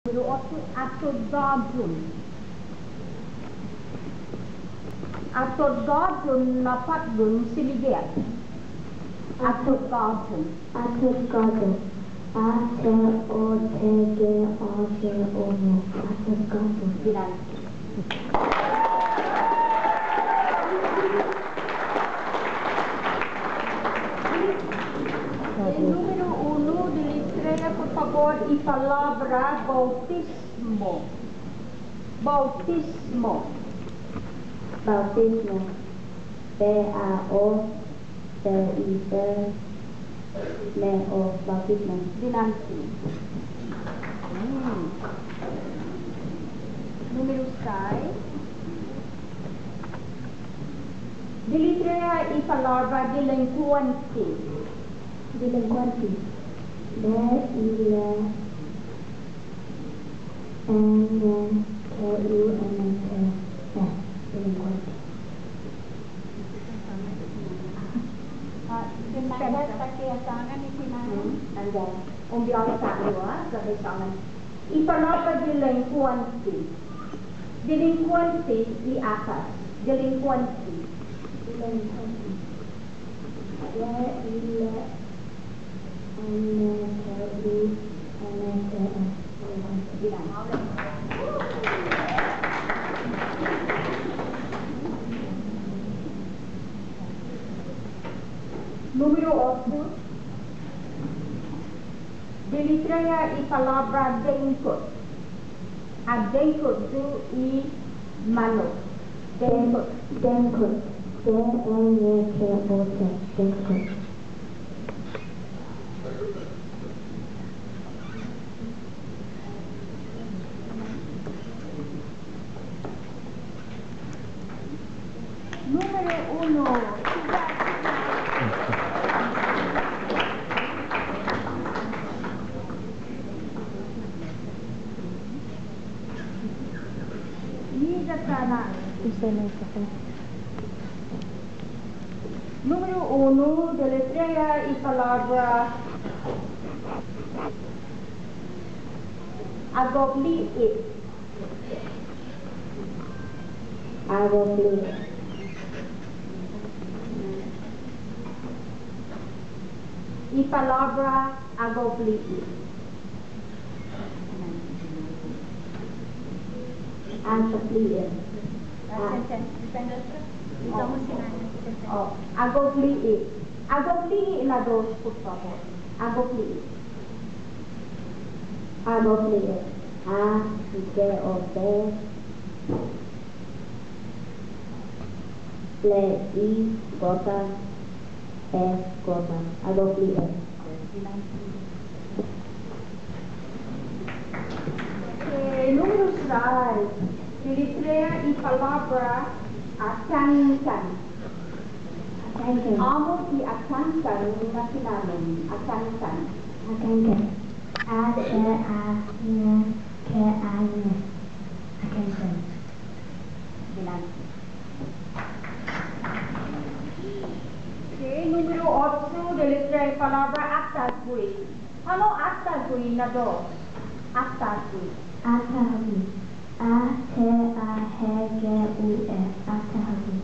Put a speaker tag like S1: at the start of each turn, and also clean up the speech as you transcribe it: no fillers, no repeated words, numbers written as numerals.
S1: Número 8, atodadun. Atodadun napatdun siliget. Atodadun.
S2: Atodadun. A-T-O-T-G-A-D-O-N. Atodadun.
S1: Bilang. Número 1, deletrea por favor y palabra bautismo. Bautismo.
S2: Bautismo. B-A-U-T-I-S-M-O. Bautismo.
S1: Dinanti. Número 6. Deletrea y palabra delincuente.
S2: Delinquente. D-I-L-N-Q-U-N-T. Delinquente.
S1: Andai. Biasa dua sebagai sangan. I palabra delinquente. Delinquente di atas. Delinquente.
S2: Delinquente.
S1: Número 8. Deletrea y palabra delinquent. Delinquent itu i mano. Delinquent.
S2: Delinquent. D-E-L-I-Q-U-E-N-T. Delinquent.
S1: Número 1. Número 1, deletrea y palabra agobliit.
S2: Agobliit.
S1: Y palabra agobliit.
S2: Agobliit.
S1: Agobliit. Agobliit na dos, por favor. Agobliit.
S2: Agobliit. A-G-O-B. L-I gota. S gota. Agobliit.
S1: Número 6. Deletrea y palabra akankan.
S2: Akankan.
S1: Amo y akankan na sinamin. Akankan.
S2: Akankan. A-K-A-N-K-A-N. Akankan.
S1: Bilang. Número 8, deletrea y palabra atagui. Ano atagui na dos? Atagui.
S2: Atagui. A-T-A-G-U-E. Atagui.